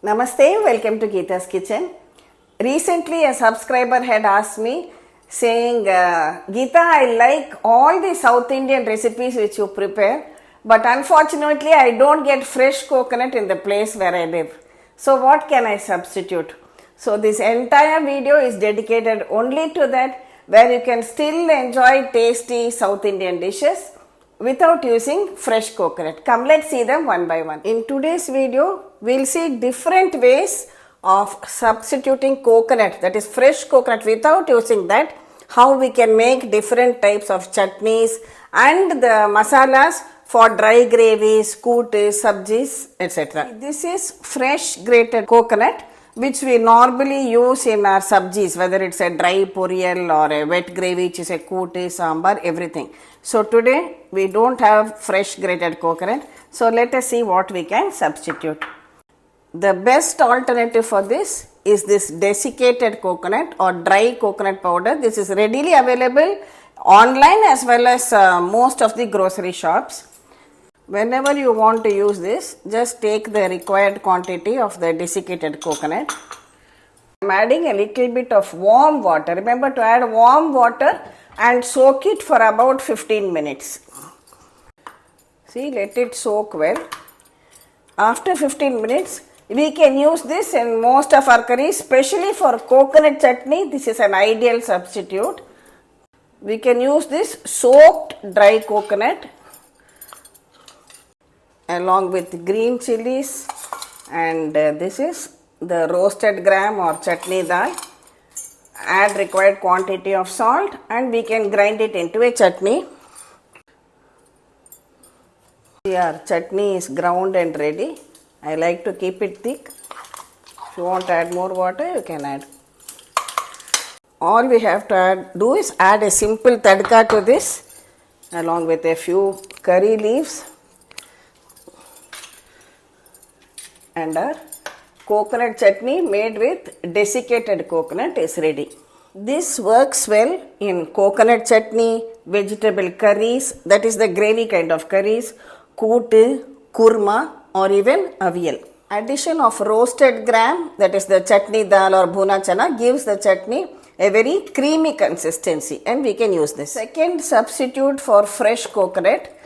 Namaste, welcome to GitasKitchen. Recently, a subscriber had asked me saying, Geeta, I like all the South Indian recipes which you prepare, but unfortunately, I don't get fresh coconut in the place where I live. So, what can I substitute? So, this entire video is dedicated only to that, where you can still enjoy tasty South Indian dishes without using fresh coconut. Come, let's see them one by one. In today's video, we'll see different ways of substituting coconut, that is fresh coconut, without using that, how we can make different types of chutneys and the masalas for dry gravies, koots, sabjis, etc. This is fresh grated coconut which we normally use in our sabjis, whether it's a dry poriyal or a wet gravy, which is a kootu, sambar, everything. So today we don't have fresh grated coconut. So let us see what we can substitute. The best alternative for this is this desiccated coconut or dry coconut powder. This is readily available online as well as most of the grocery shops. Whenever you want to use this, just take the required quantity of the desiccated coconut. I am adding a little bit of warm water. Remember to add warm water and soak it for about 15 minutes. See, let it soak well. After 15 minutes, we can use this in most of our curries, especially for coconut chutney. This is an ideal substitute. We can use this soaked dry coconut along with green chilies, and this is the roasted gram or chutney dal. Add required quantity of salt and we can grind it into a chutney. Our chutney is ground and ready. I like to keep it thick. If you want to add more water, you can add. All we have to do is add a simple tadka to this along with a few curry leaves, and our coconut chutney made with desiccated coconut is ready. This works well in coconut chutney, vegetable curries, that is the gravy kind of curries, kootu, kurma, or even avial. Addition of roasted gram, that is the chutney dal or bhuna chana, gives the chutney a very creamy consistency and we can use this. Second substitute for fresh coconut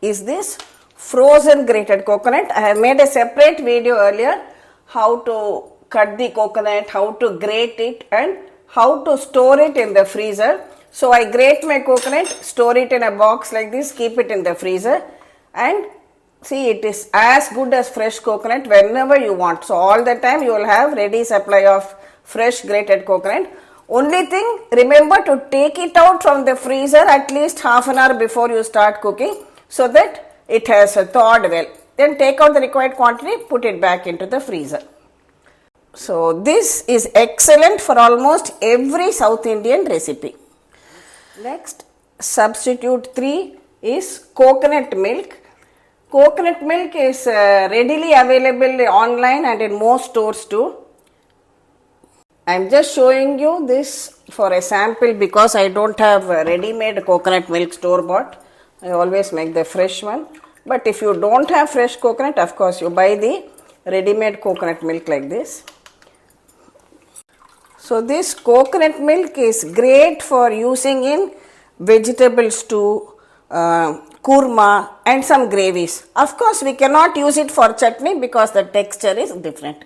is this frozen grated coconut. I have made a separate video earlier how to cut the coconut, how to grate it and how to store it in the freezer. So I grate my coconut, store it in a box like this, keep it in the freezer, and see, it is as good as fresh coconut whenever you want. So all the time you will have ready supply of fresh grated coconut. Only thing, remember to take it out from the freezer at least half an hour before you start cooking so that it has thawed well. Then take out the required quantity, put it back into the freezer. So this is excellent for almost every South Indian recipe. Next, substitute 3 is coconut milk. Coconut milk is readily available online and in most stores too. I am just showing you this for a sample because I don't have ready-made coconut milk store-bought. I always make the fresh one. But if you don't have fresh coconut, of course you buy the ready-made coconut milk like this. So this coconut milk is great for using in vegetable stew, kurma and some gravies. Of course we cannot use it for chutney because the texture is different.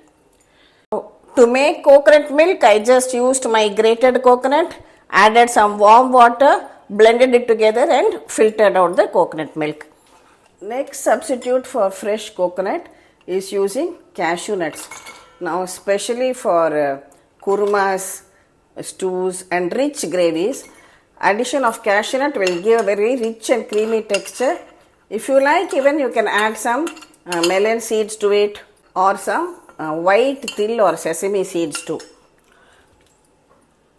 To make coconut milk, I just used my grated coconut, added some warm water, blended it together and filtered out the coconut milk. Next substitute for fresh coconut is using cashew nuts. Now especially for kurmas, stews and rich gravies, addition of cashew nut will give a very rich and creamy texture. If you like, even you can add some melon seeds to it or some white till or sesame seeds too.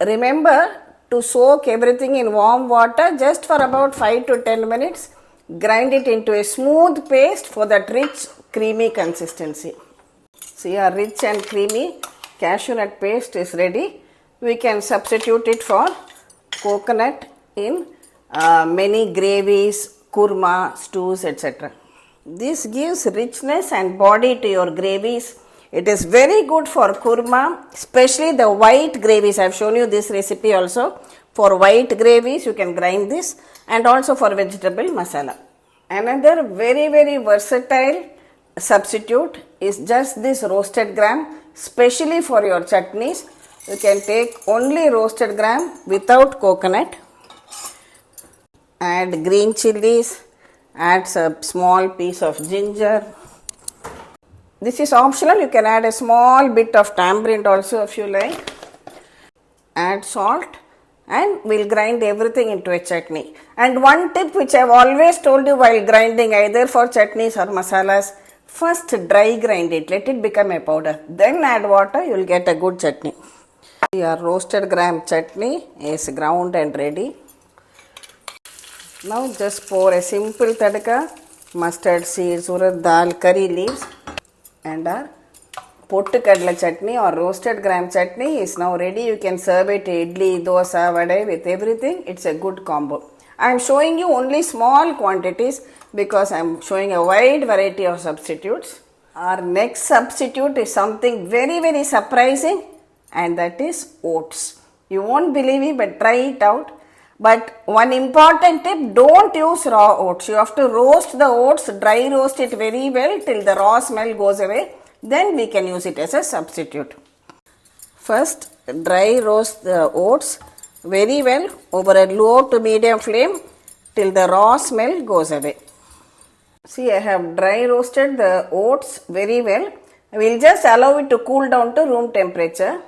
Remember to soak everything in warm water just for about 5 to 10 minutes. Grind it into a smooth paste for that rich creamy consistency. See, our rich and creamy cashew nut paste is ready. We can substitute it for coconut in many gravies, kurma, stews, etc. This gives richness and body to your gravies. It is very good for kurma, especially the white gravies. I have shown you this recipe also. For white gravies, you can grind this, and also for vegetable masala. Another very versatile substitute is just this roasted gram, especially for your chutneys. You can take only roasted gram without coconut. Add green chilies, add some small piece of ginger. This is optional, you can add a small bit of tamarind also if you like. Add salt and we'll grind everything into a chutney. And one tip which I've always told you while grinding either for chutneys or masalas, first dry grind it, let it become a powder. Then add water, you will get a good chutney. Your roasted gram chutney is ground and ready. Now just pour a simple tadka, mustard seeds, urad dal, curry leaves, and our pottu kadla chutney or roasted gram chutney is now ready. You can serve it idli, dosa, vada with everything. It's a good combo. I am showing you only small quantities because I am showing a wide variety of substitutes. Our next substitute is something very surprising, and that is oats. You won't believe me, but try it out. But one important tip, don't use raw oats. You have to roast the oats, dry roast it very well till the raw smell goes away. Then we can use it as a substitute. First, dry roast the oats very well over a low to medium flame till the raw smell goes away. See, I have dry roasted the oats very well. We will just allow it to cool down to room temperature.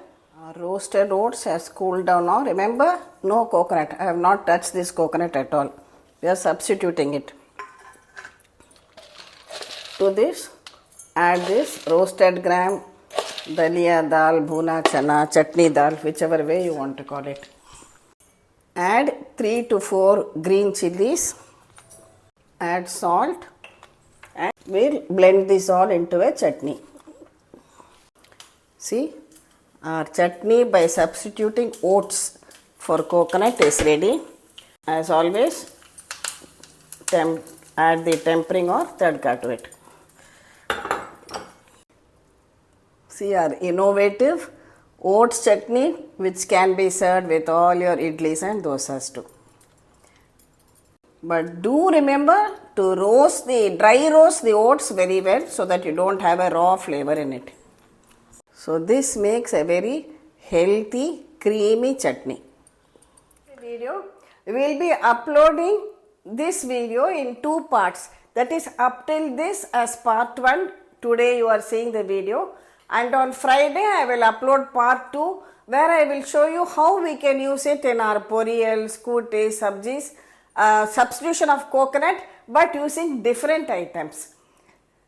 Our roasted oats has cooled down now. Remember, no coconut. I have not touched this coconut at all. We are substituting it. To this, add this roasted gram dalia dal, bhuna chana, chutney dal, whichever way you want to call it. Add 3 to 4 green chilies. Add salt. And we'll blend this all into a chutney. See, our chutney by substituting oats for coconut is ready. As always, add the tempering or tadka to it. See our innovative oats chutney, which can be served with all your idlis and dosas too. But do remember to dry roast the oats very well so that you don't have a raw flavor in it. So this makes a very healthy, creamy chutney. We will be uploading this video in 2 parts. That is, up till this as part 1. Today you are seeing the video. And on Friday I will upload part 2 where I will show you how we can use it in our poriyals, kutis, sabjis, substitution of coconut but using different items.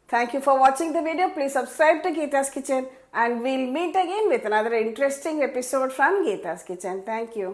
Thank you for watching the video. Please subscribe to Gita's Kitchen and we'll meet again with another interesting episode from Gita's Kitchen. Thank you.